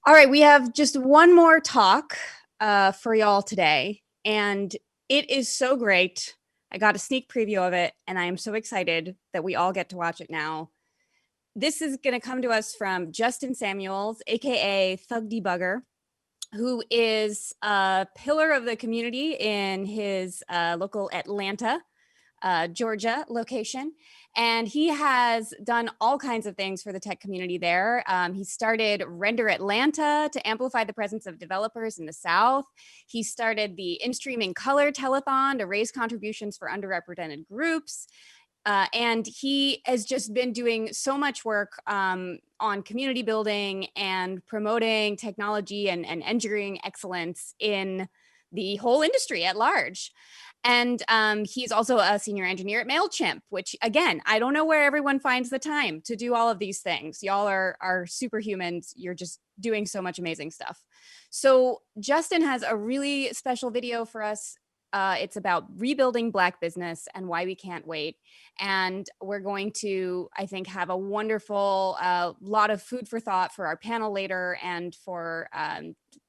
All right, we have just one more talk for y'all today, and it is so great. I got a sneak preview of it, and I am so excited that we all get to watch it now. This is going to come to us from Justin Samuels, aka Thug Debugger, who is a pillar of the community in his local Atlanta, Georgia location. And he has done all kinds of things for the tech community there. He started Render Atlanta to amplify the presence of developers in the South. He started the In Streaming Color Telethon to raise contributions for underrepresented groups. And he has just been doing so much work on community building and promoting technology and engineering excellence in the whole industry at large. And he's also a senior engineer at MailChimp, which, again, I don't know where everyone finds the time to do all of these things. Y'all are superhumans. You're just doing so much amazing stuff. So Justin has a really special video for us. It's about rebuilding Black business and why we can't wait. And we're going to, I think, have a wonderful lot of food for thought for our panel later and for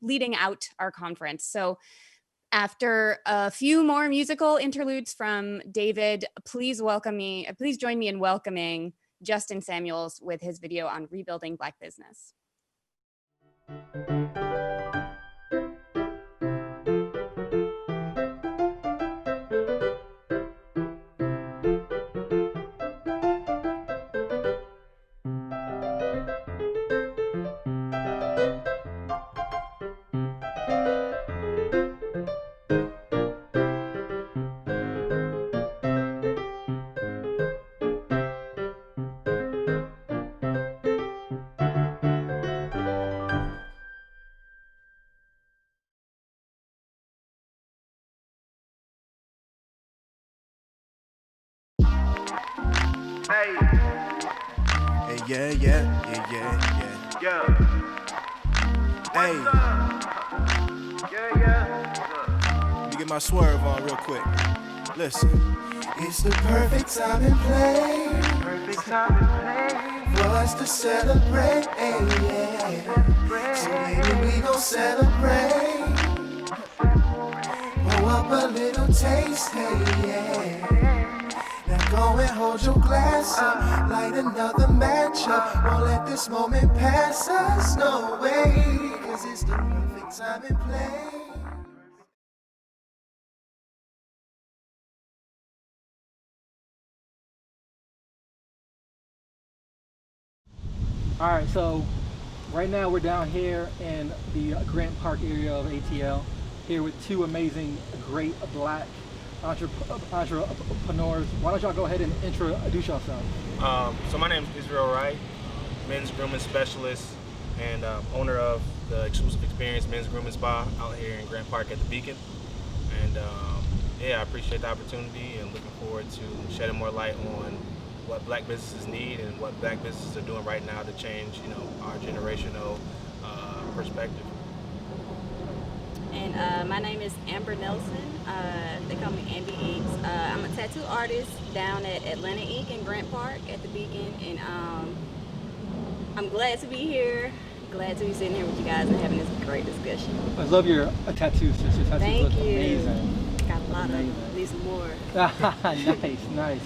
leading out our conference. So after a few more musical interludes from David, please join me in welcoming Justin Samuels with his video on rebuilding Black business. Hey, yeah. Hey, let me get my swerve on real quick. Listen. It's the perfect time and place for us to celebrate. So maybe we gon' celebrate. Pour up a little taste, Now go and hold your glass up, light another match up. Won't let this moment pass us, no way. Cause it's the perfect time and place. All right, so right now we're down here in the Grant Park area of ATL, here with two amazing, great Black entrepreneurs. Why don't y'all go ahead and introduce yourselves? So my name is Israel Wright, men's grooming specialist and owner of the Exclusive Experience Men's Grooming Spa out here in Grant Park at the Beacon. And I appreciate the opportunity and looking forward to shedding more light on what Black businesses need and what Black businesses are doing right now to change, our generational perspective. And my name is Amber Nelson. They call me Ambi Inks. I'm a tattoo artist down at Atlanta Ink in Grant Park at the Beacon, and I'm glad to be here. Glad to be sitting here with you guys and having this great discussion. I love your tattoos, sis. Your tattoos Thank look you. amazing. Got a lot of, at least more. Nice.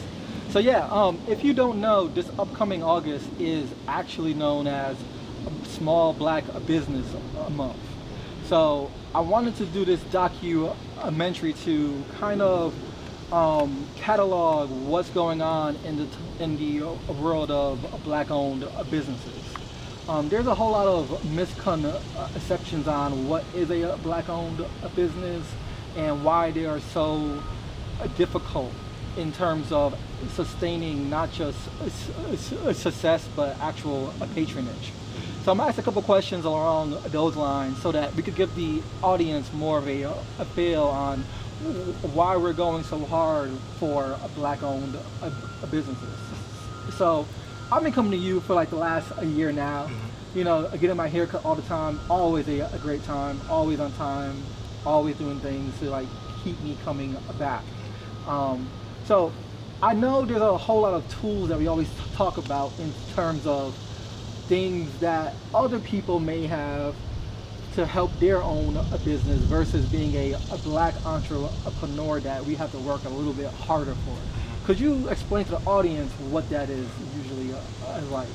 So yeah, if you don't know, this upcoming August is actually known as Small Black Business Month. So I wanted to do this documentary to kind of catalog what's going on in the world of Black-owned businesses. There's a whole lot of misconceptions on what is a Black-owned business and why they are so difficult in terms of sustaining not just success but actual patronage. So I'm gonna ask a couple questions along those lines so that we could give the audience more of a feel on why we're going so hard for Black-owned businesses. So I've been coming to you for like the last year now. Getting my hair cut all the time, always a great time, always on time, always doing things to like keep me coming back. So I know there's a whole lot of tools that we always talk about in terms of things that other people may have to help their own business versus being a black entrepreneur that we have to work a little bit harder for? Could you explain to the audience what that is usually like?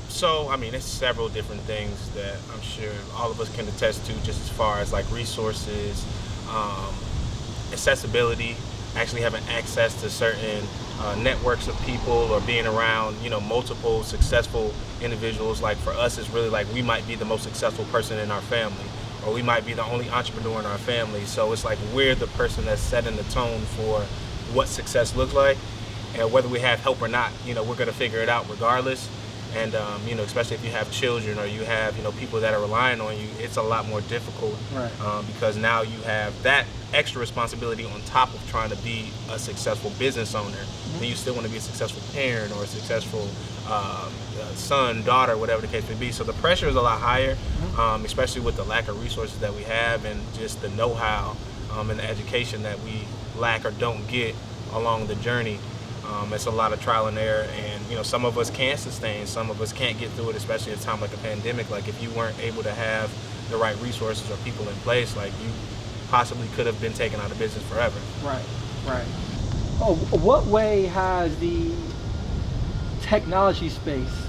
So, I mean, it's several different things that I'm sure all of us can attest to, just as far as like resources, accessibility, actually having access to certain networks of people, or being around, multiple successful individuals. Like for us, it's really like we might be the most successful person in our family, or we might be the only entrepreneur in our family. So it's like we're the person that's setting the tone for what success looks like, and whether we have help or not, we're going to figure it out regardless. And especially if you have children, or you have people that are relying on you, it's a lot more difficult, Right. Because now you have that extra responsibility on top of trying to be a successful business owner. Then you still want to be a successful parent, or a successful son, daughter, whatever the case may be. So the pressure is a lot higher, especially with the lack of resources that we have, and just the know-how and the education that we lack or don't get along the journey. It's a lot of trial and error, and some of us can't sustain, some of us can't get through it, especially at a time like a pandemic. Like if you weren't able to have the right resources or people in place, like you possibly could have been taken out of business forever. Right. Oh, what way has the technology space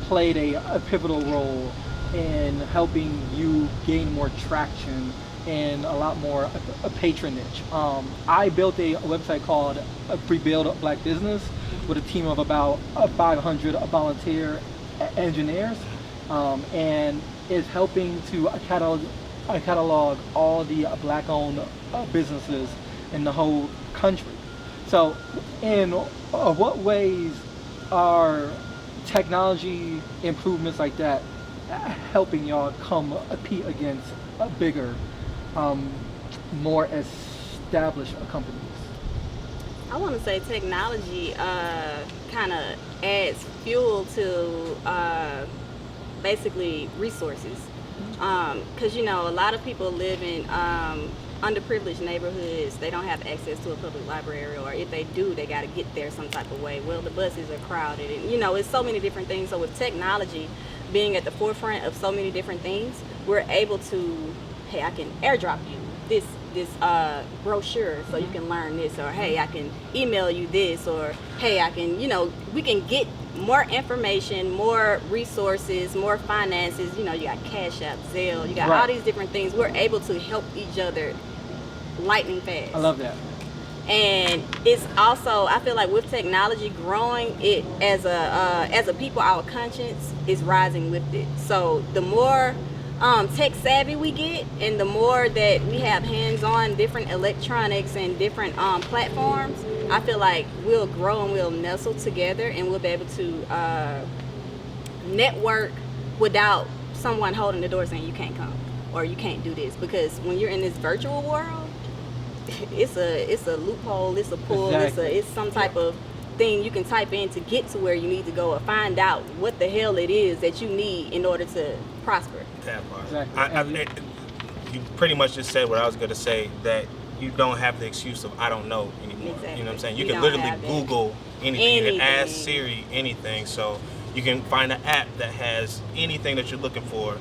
played a pivotal role in helping you gain more traction and a lot more patronage? I built a website called Rebuild Black Business with a team of about 500 volunteer engineers, and is helping to catalog all the black-owned businesses in the whole country. So, in what ways are technology improvements like that helping y'all compete against a bigger, more established companies? I want to say technology kind of adds fuel to basically resources, because a lot of people live in underprivileged neighborhoods. They don't have access to a public library, or if they do, they got to get there some type of way. Well, the buses are crowded, and it's so many different things. So with technology being at the forefront of so many different things, we're able to, hey, I can airdrop you this brochure so you can learn this, or hey, I can email you this, or hey, I can, we can get more information, more resources, more finances. You got Cash App, Zelle, you got all these different things. We're able to help each other lightning fast. I love that. And it's also, I feel like with technology growing, it as a people, our conscience is rising with it. So the more tech savvy we get, and the more that we have hands-on different electronics and different platforms, I feel like we'll grow and we'll nestle together, and we'll be able to network without someone holding the door saying you can't come or you can't do this. Because when you're in this virtual world, it's a loophole, it's a pull, Exactly. it's some type of thing you can type in to get to where you need to go, or find out what the hell it is that you need in order to prosper. That part. Exactly. You pretty much just said what I was going to say, that you don't have the excuse of I don't know anymore. Exactly. You know what I'm saying? You We can don't literally have that. Google anything. You can ask Anything. Siri anything. So you can find an app that has anything that you're looking for,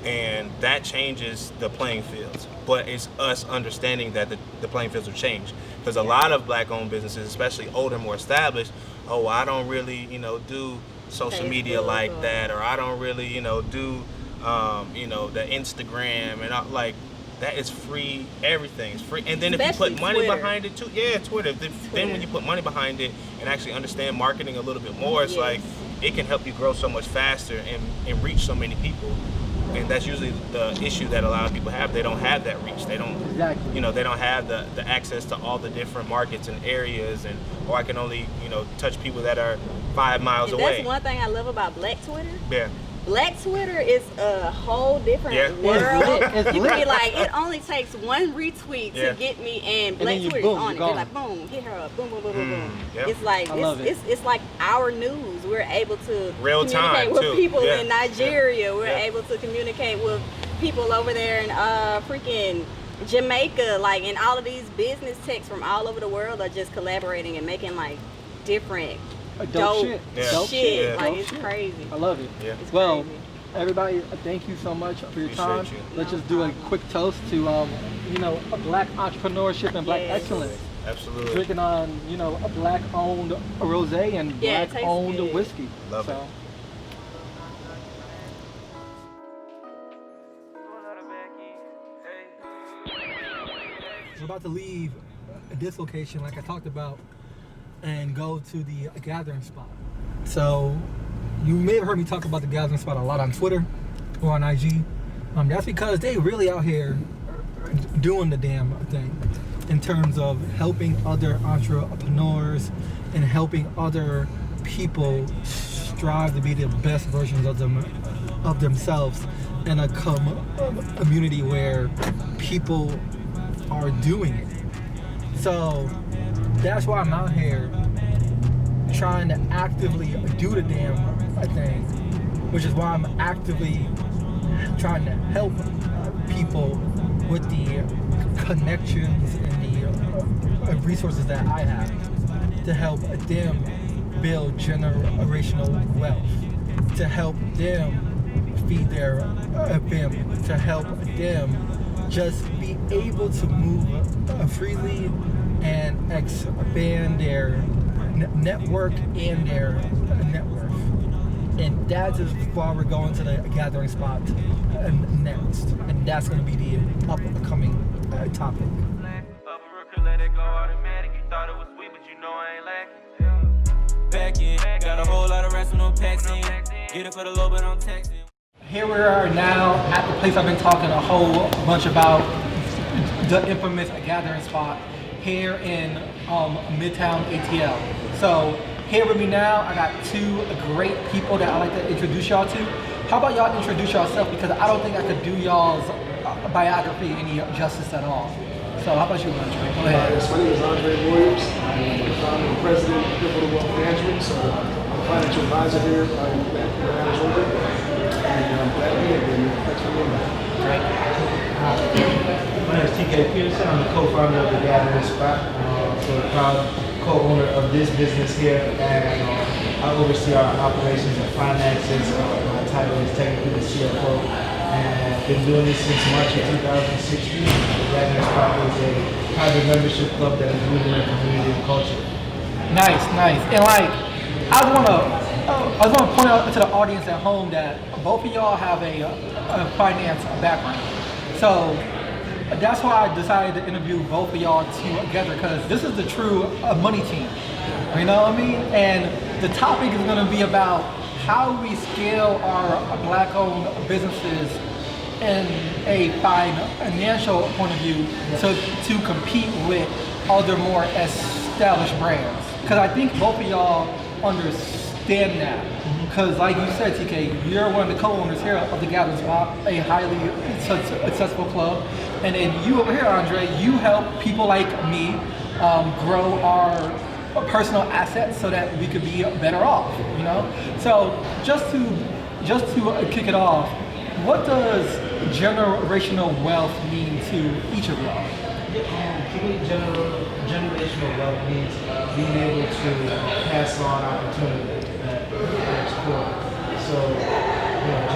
and that changes the playing fields. But it's us understanding that the playing fields will change, because a lot of black-owned businesses, especially older, more established, I don't really do social media Facebook like or- that, or I don't really do the Instagram, and like that is free. Everything is free, and then if you Especially put money Twitter. behind it too, Twitter. Then when you put money behind it and actually understand marketing a little bit more, it's Yes. like it can help you grow so much faster and reach so many people. And that's usually the issue that a lot of people have. They don't have that reach. They don't, Exactly. they don't have the access to all the different markets and areas, or I can only, touch people that are 5 miles And away. that's one thing I love about Black Twitter. Yeah. Black Twitter is a whole different Yeah. world. It's You lit. can be like, it only takes one retweet Yeah. to get me, and then Black you Twitter's boom, on it. you're They're gone. like, boom, hit her up, boom, boom, boom, boom, boom. Yep. It's like I love it. it's like our news. We're able to Real communicate time, with too. people Yeah. in Nigeria. We're Yeah. able to communicate with people over there in freaking Jamaica, and all of these business techs from all over the world are just collaborating and making different dope shit. Yeah. Dope shit. Yeah. Like Dope it's shit. crazy. I love it. Yeah. It's Well, crazy. everybody, thank you so much for your time. Appreciate you. Let's just do a quick toast to, a black entrepreneurship and black Yes. excellence. Absolutely. Drinking on, a black-owned rosé and Yeah, it tastes black-owned good. whiskey. Love it. We're about to leave this location, like I talked about, and go to the gathering spot. So, you may have heard me talk about the gathering spot a lot on Twitter or on IG. That's because they really out here doing the damn thing in terms of helping other entrepreneurs and helping other people strive to be the best versions of themselves in a community where people are doing it. So that's why I'm out here trying to actively do the damn thing, which is why I'm actively trying to help people with the connections and the resources that I have to help them build generational wealth, to help them feed their family, to help them just be able to move freely and expand their network and their net worth. And that is why we're going to the gathering spot next. And that's going to be the upcoming topic. Back in, got a whole lot of rest with no packs in. Get it for the low, but I'm texting. Here we are now at the place I've been talking a whole bunch about, the infamous gathering spot here in Midtown ATL. So here with me now, I got two great people that I'd like to introduce y'all to. How about y'all introduce yourself, because I don't think I could do y'all's biography any justice at all. So how about you, Andre? Go ahead. Yes, my name is Andre Williams. I am the founder and president of Pivotal Wealth Management. So I'm a financial advisor here in Atlanta, Georgia. And I'm glad to be here. Thanks for being here. Great. My name is TK Pearson. I'm the co-founder of the Gathering Spot. So the proud co-owner of this business here, and I oversee our operations and finances. My title is technically the CFO. And I've been doing this since March of 2016. The Gathering Spot is a private membership club that is rooted in community and culture. Nice. And like, I want to point out to the audience at home that both of y'all have a finance background. So that's why I decided to interview both of y'all together, because this is the true money team. You know what I mean? And the topic is going to be about how we scale our black-owned businesses in a financial point of view to compete with other more established brands. Because I think both of y'all understand that. Because like you said, TK, you're one of the co-owners here of the Gathering Spot, a highly successful club. And then you over here, Andre, you help people like me grow our personal assets so that we could be better off, you know? So just to kick it off, what does generational wealth mean to each of y'all? To me, generational wealth means being able to pass on opportunity at its core. So,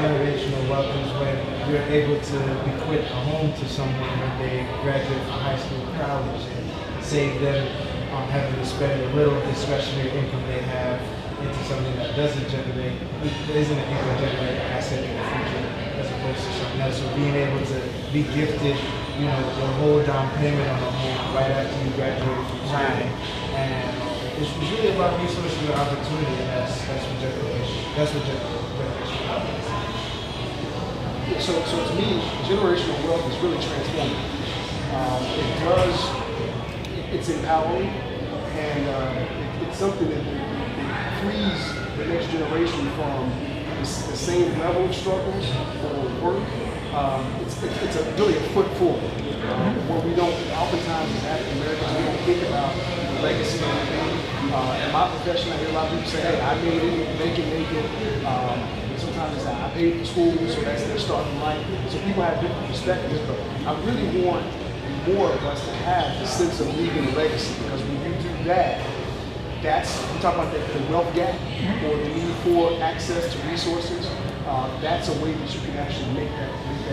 generational wealth is when you're able to bequeath a home to someone when they graduate from high school or college and save them having to spend a little discretionary income they have into something that isn't an income generating asset in the future, as opposed to something else. So being able to be gifted, the whole down payment on a home right after you graduate from school. And it's really about resources and opportunity, and that's what generation is. So to me, generational wealth is really transformative. It's empowering, and it's something that frees the next generation from the same level of struggles or work. It's really a foot forward. Where we don't, oftentimes as African Americans, we don't think about the legacy of anything. In my profession, I hear a lot of people say, hey, I made it, make it. Sometimes it's I paid for school, so that's their starting line. So people have different perspectives, but I really want more of us to have the sense of leaving a legacy, because when you do that, That's, we talk about the wealth gap or the need for access to resources. That's a way that you can actually make that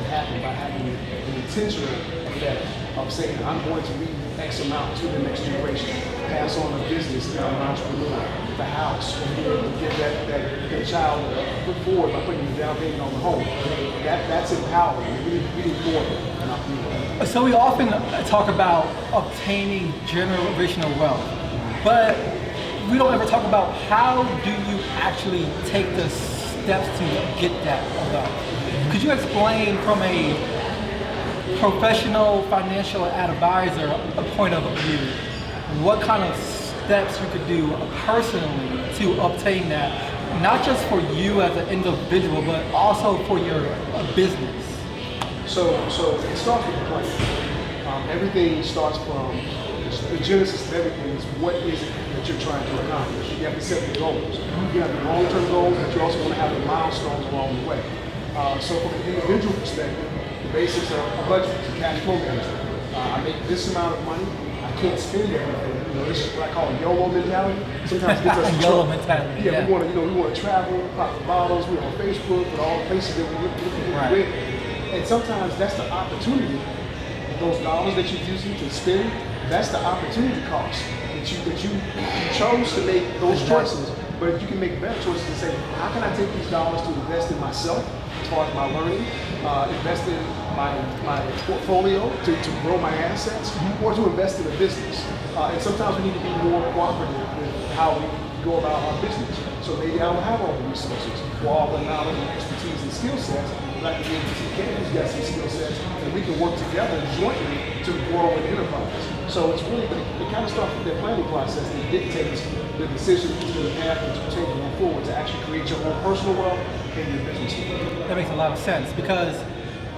happen by having an intentional effect of saying, I'm going to leave X amount to the next generation, pass on a business, an entrepreneur, the house, or be able to give that child a foot forward by putting the down payment on the home. That's empowering. We need more of it in our community. So we often talk about obtaining generational wealth, but we don't ever talk about how do you actually take the steps to get that wealth. Could you explain from a professional financial advisor point of view what kind of steps you could do personally to obtain that, not just for you as an individual, but also for your business? So it starts with a plan. Everything starts from the genesis of everything is what is it that you're trying to accomplish. You have to set the goals. You have the long-term goals, but you also want to have the milestones along the way. So from an individual perspective, the basics are a budget, cash flow management. I make this amount of money. I can't spend everything. This is what I call a YOLO mentality. Sometimes it gets us in YOLO trouble. mentality. Yeah, we want to travel, pop the bottles. We're on Facebook, with all the places that we're looking Right. with. And sometimes that's the opportunity. Those dollars that you're using to spend, that's the opportunity cost that you chose to make those choices. But you can make better choices and say, how can I take these dollars to invest in myself as far as my learning, invest in my portfolio to grow my assets, or to invest in a business. And sometimes we need to be more cooperative with how we go about our business. So maybe I don't have all the resources or all the knowledge and expertise and skill sets, but I can give TK who's got some skill sets, and we can work together jointly to grow an enterprise. So it's really, it kind of starts with that planning process that dictates the decisions to the path that you take going forward to actually create your own personal wealth and your business wealth. That makes a lot of sense, because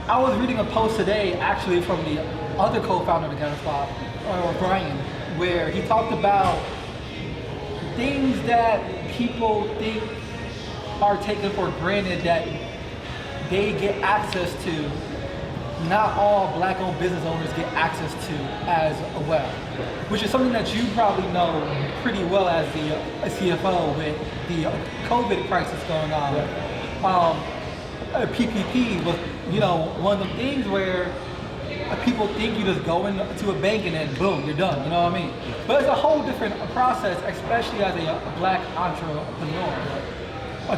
I was reading a post today actually from the other co-founder of the Gather Spot, Brian, where he talked about things that people think are taken for granted that they get access to. Not all black-owned business owners get access to as well, which is something that you probably know pretty well as the CFO with the COVID crisis going on. PPP was, one of the things where people think you just go into a bank and then boom, you're done. You know what I mean? But it's a whole different process, especially as a black entrepreneur.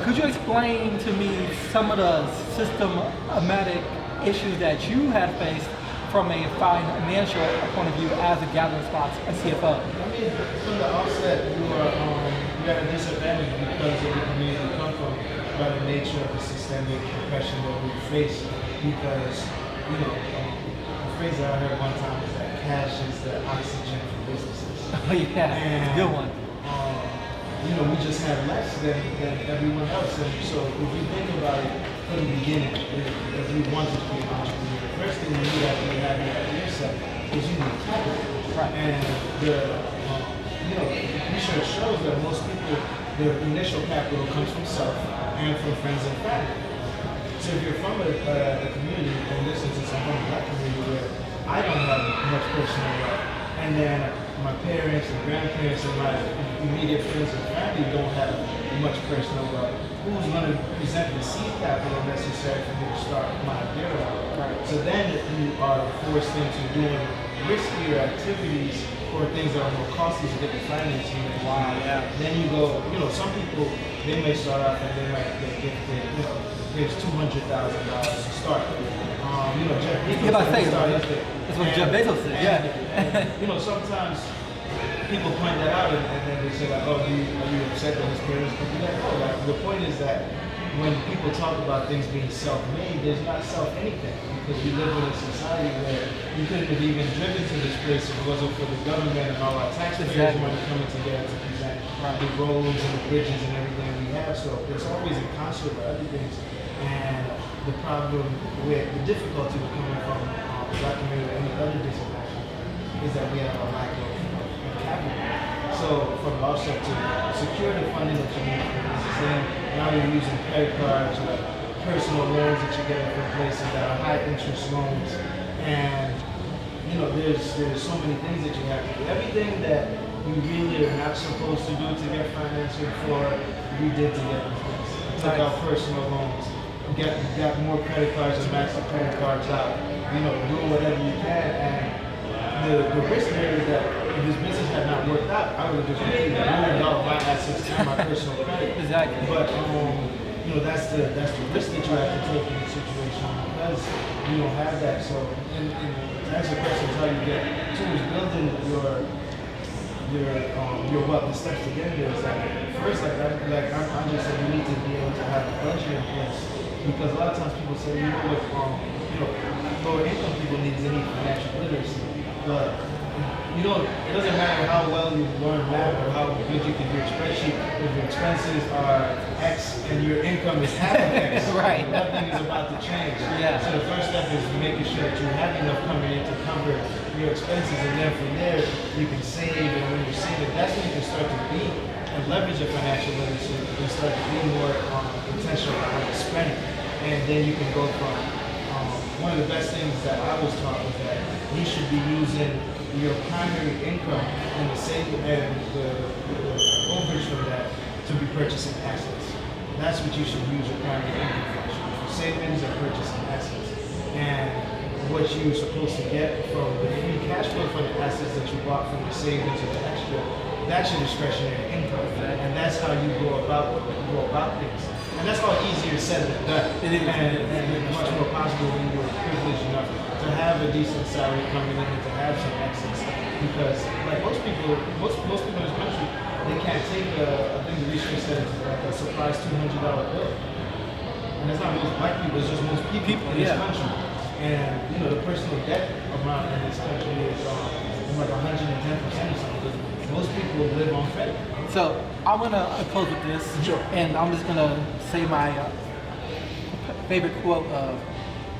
Could you explain to me some of the systematic issues that you had faced from a financial point of view as a Gathering Spots CFO? I mean, from the outset, you got a disadvantage because of the community you come from, by the nature of the systemic oppression that we face. Because, the phrase that I heard one time is that cash is the oxygen for businesses. Oh yeah, and, it's a good one. We just have less than everyone else. And so if you think about it from the beginning, if you wanted to be an entrepreneur, the first thing you need after you have your yourself is you need capital. Right. And research shows that most people, their initial capital comes from self and from friends and family. So if you're from a community, in this instance, I'm from a black community where I don't have much personal wealth, and then my parents and grandparents and my immediate friends and family don't have much personal wealth, who's going to present the seed capital necessary for me to start my bureau? Right. So then you are forced into doing riskier activities or things that are more costly to get the financing. Wow, yeah. Then you go, some people, they may start off and they might get gifted, here's $200,000 to start. Jeff Bezos. That's what Jeff Bezos said. Yeah. Sometimes people point that out and then they say like, are you upset that his parents can do that? No, the point is that when people talk about things being self-made, there's not self-anything, because we live in a society where you couldn't have even driven to this place if it wasn't for the government and all our taxpayers' money coming together to present the roads and the bridges and everything we have. So it's always in concert with other things. And the problem with the difficulty with coming from the black community or any other disadvantage is that we have a lack of capital. So from the offset to secure the funding that you need for business, then now you're using credit cards or personal loans that you get from places that are high interest loans. And there's so many things that you have to do. Everything that we really are not supposed to do to get financing for, we did to get business. Took out personal loans, got more credit cards and maxed the credit cards out. Do whatever you can. And the risk there is that if this business had not worked out, I would have just completely ruined all of my assets and my personal credit. Exactly. But that's the risk that you have to take in this situation because you don't have that. So, and to answer the question, how you get tools building your wealth, the steps to get here is that first, I'm just saying, you need to be able to have a budget in place because a lot of times people say, lower income people need financial literacy, but it doesn't matter how well you learn math or how good you can do a spreadsheet if your expenses are X and your income is half of X. Right. Nothing is about to change. Yeah. So the first step is making sure that you have enough coming in to cover your expenses, and then from there you can save, and when you're saving, that's when you can start to be and leverage your financial literacy and start to be more intentional about how you spend it. And then you can go from one of the best things that I was taught was that you should be using your primary income and the saving and the overage from that to be purchasing assets. That's what you should use your primary income for savings and purchasing assets. And what you're supposed to get from the free cash flow from the assets that you bought from the savings or the extra, that's your discretionary income. And that's how you go about things. And that's all easier said than done. It is. And much more possible when you're privileged enough to have a decent salary coming in and to have some excess. Because like most people in this country, they can't take I think the research said like a surprise $200 bill. And it's not most black people, it's just most people in this country. And the personal debt amount in this country is like 110% or something. Most people live on credit. So I'm gonna close with this, and I'm just gonna say my favorite quote of,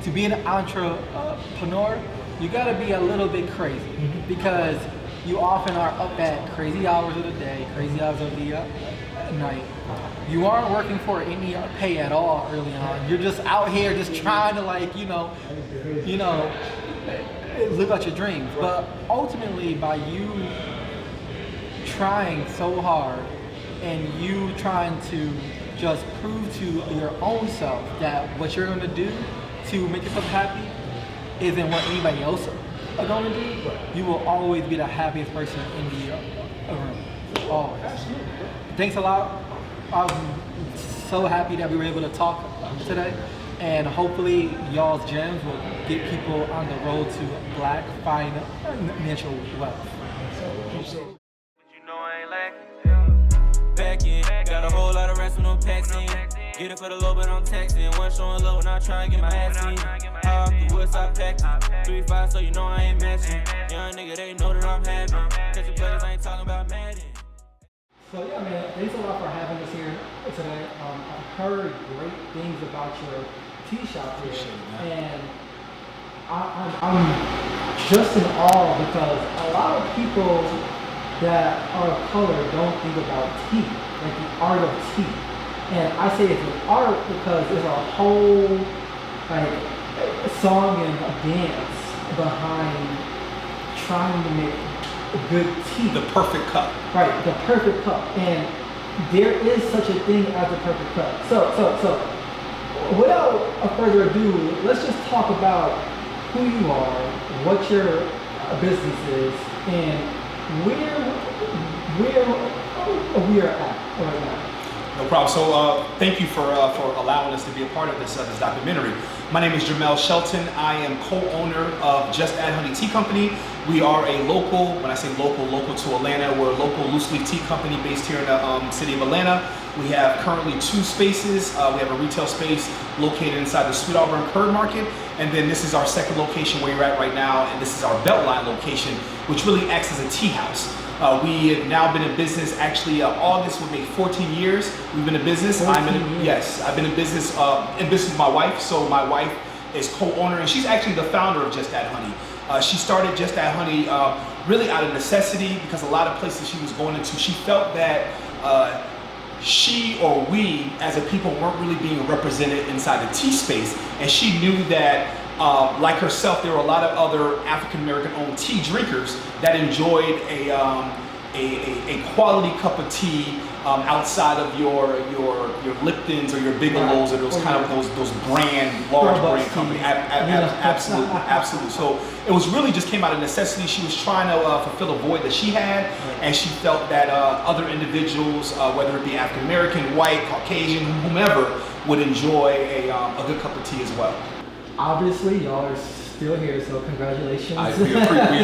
to be an entrepreneur, you gotta be a little bit crazy because you often are up at crazy hours of the day, crazy hours of the night. You aren't working for any pay at all early on. You're just out here just trying to live out your dreams. But ultimately, by you trying so hard and you trying to just prove to your own self that what you're going to do to make yourself happy isn't what anybody else are going to do, you will always be the happiest person in the room. Always. Thanks a lot. I'm so happy that we were able to talk today, and hopefully y'all's gems will get people on the road to black financial wealth. Back in, got a whole lot of rest with no packs in. Get it for the low, but I'm taxing. One showing low, and I try and get my ass in. High off the woods, I packed it. 3-5, so you know I ain't matching. Young nigga, they know that I'm having. Catching players, I ain't talking about Madden. So yeah, man, thanks a lot for having us here today. I've heard great things about your tea shop here, and I'm just in awe because a lot of people that are of color don't think about tea, like the art of tea. And I say it's an art because there's a whole song and a dance behind trying to make good tea. The perfect cup. Right, the perfect cup. And there is such a thing as the perfect cup. So without further ado, let's just talk about who you are, what your business is, and where we are at right now. No problem. So thank you for allowing us to be a part of this documentary. My name is Jamel Shelton. I am co-owner of Just Add Honey Tea Company. We are a local, when I say local to Atlanta, we're a local loose leaf tea company based here in the city of Atlanta. We have currently 2 spaces. We have a retail space located inside the Sweet Auburn Curd Market. And then this is our second location where you're at right now. And this is our Beltline location, which really acts as a tea house. We have now been in business, actually August would make 14 years. We've been in business. I've been in business with my wife. So my wife is co-owner and she's actually the founder of Just Add Honey. She started Just Add Honey really out of necessity because a lot of places she was going into, she felt that she or we as a people weren't really being represented inside the tea space. And she knew that like herself, there were a lot of other African American owned tea drinkers that enjoyed a quality cup of tea outside of your Liptons or your Bigelows or those kind of those large brand company. Absolutely, absolutely. So it was really just came out of necessity. She was trying to fulfill a void that she had, and she felt that other individuals, whether it be African American, white, Caucasian, whomever, would enjoy a good cup of tea as well. Obviously, y'all are still here, so congratulations. We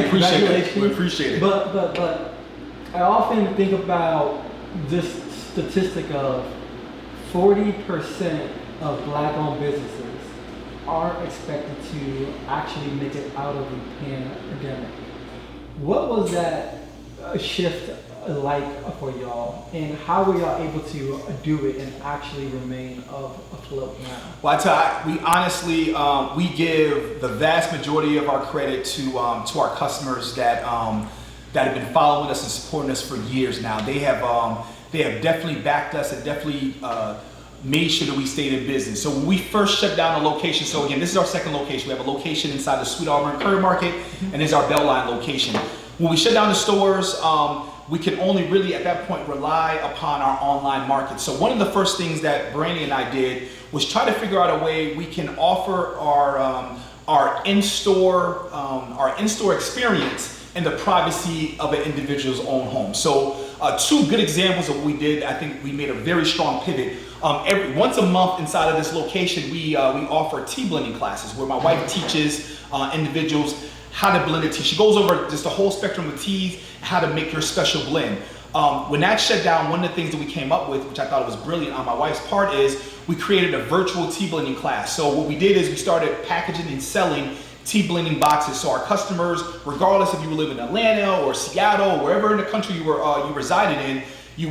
appreciate it. We appreciate it. But I often think about this statistic of 40% of Black-owned businesses aren't expected to actually make it out of the pandemic. What was that shift like for y'all, and how were y'all able to do it and actually remain afloat now? Well, I tell you, we honestly we give the vast majority of our credit to our customers that have been following us and supporting us for years now. They have definitely backed us and definitely made sure that we stayed in business. So when we first shut down a location, so again, this is our second location. We have a location inside the Sweet Auburn Curry Market, and this is our Belline location. When we shut down the stores, we can only really at that point rely upon our online market. So one of the first things that Brandy and I did was try to figure out a way we can offer our in-store experience in the privacy of an individual's own home. So two good examples of what we did. I think we made a very strong pivot. Once a month inside of this location, we offer tea blending classes where my wife teaches individuals how to blend a tea. She goes over just the whole spectrum of teas, how to make your special blend. When that shut down, one of the things that we came up with, which I thought was brilliant on my wife's part, is we created a virtual tea blending class. So what we did is we started packaging and selling tea blending boxes. So our customers, regardless if you live in Atlanta or Seattle, or wherever in the country you resided in, you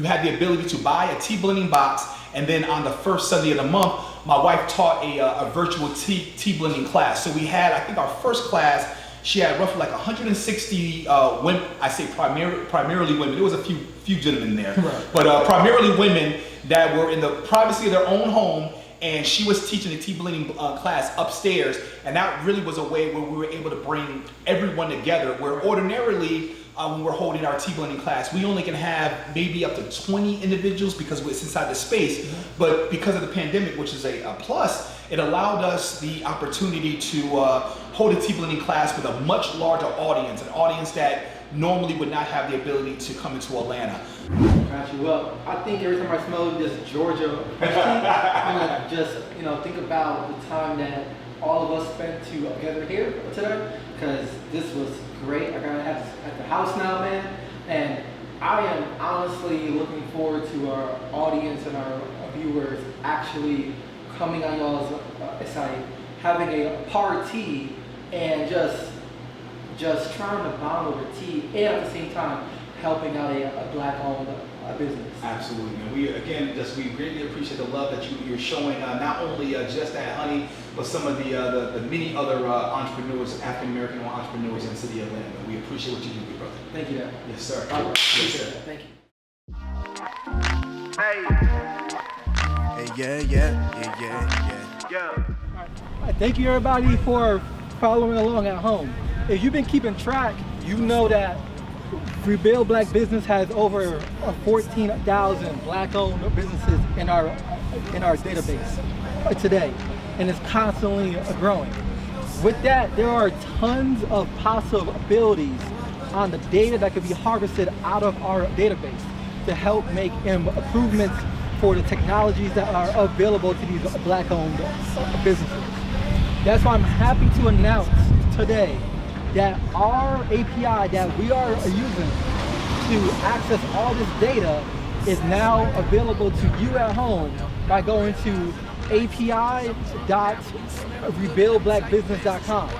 had the ability to buy a tea blending box, and then on the first Sunday of the month, my wife taught a virtual tea blending class. So we had, I think our first class, she had roughly like 160 women. I say primarily women. There was a few gentlemen there, right. But primarily women that were in the privacy of their own home. And she was teaching the tea blending class upstairs, and that really was a way where we were able to bring everyone together. Where ordinarily, when we're holding our tea blending class, we only can have maybe up to 20 individuals because it's inside the space. Mm-hmm. But because of the pandemic, which is a plus, it allowed us the opportunity to hold a tea blending class with a much larger audience, an audience that normally would not have the ability to come into Atlanta. Got you. Well, I think every time I smell this Georgia tea, I'm gonna just think about the time that all of us spent together here today, because this was great. I gotta have this at the house now, man, and I am honestly looking forward to our audience and our viewers actually coming on y'all's site, having a party, and just trying to bond over tea, and at the same time helping out a Black-owned business. Absolutely, man. We greatly appreciate the love that you're showing, not only Just Add Honey, but some of the many other entrepreneurs, African American entrepreneurs in the city of Atlanta. We appreciate what you do, brother. Thank you, Dad. Yes, sir. All right. Yes, sir. Thank you. Yeah. All right. Thank you, everybody, for following along at home. If you've been keeping track, you know that Rebuild Black Business has over 14,000 Black-owned businesses in our database today, and it's constantly growing. With that, there are tons of possibilities on the data that could be harvested out of our database to help make improvements for the technologies that are available to these Black-owned businesses. That's why I'm happy to announce today that our API that we are using to access all this data is now available to you at home by going to api.rebuildblackbusiness.com.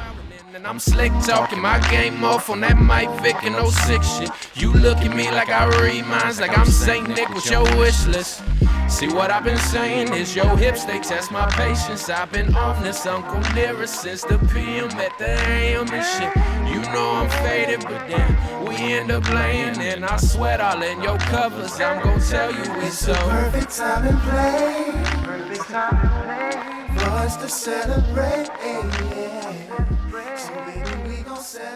And I'm slick talking my game off on that Mike Vick and 06 shit. You look at me like I read minds, like I'm Saint Nick with your wish list. See what I've been saying is your hips, they test my patience. I've been on this Uncle Lyric since the PM at the AM and shit. You know I'm faded, but then we end up laying, and I sweat all in your covers. I'm gonna tell you it's so perfect time and place. Perfect time and place for us to celebrate. Yeah.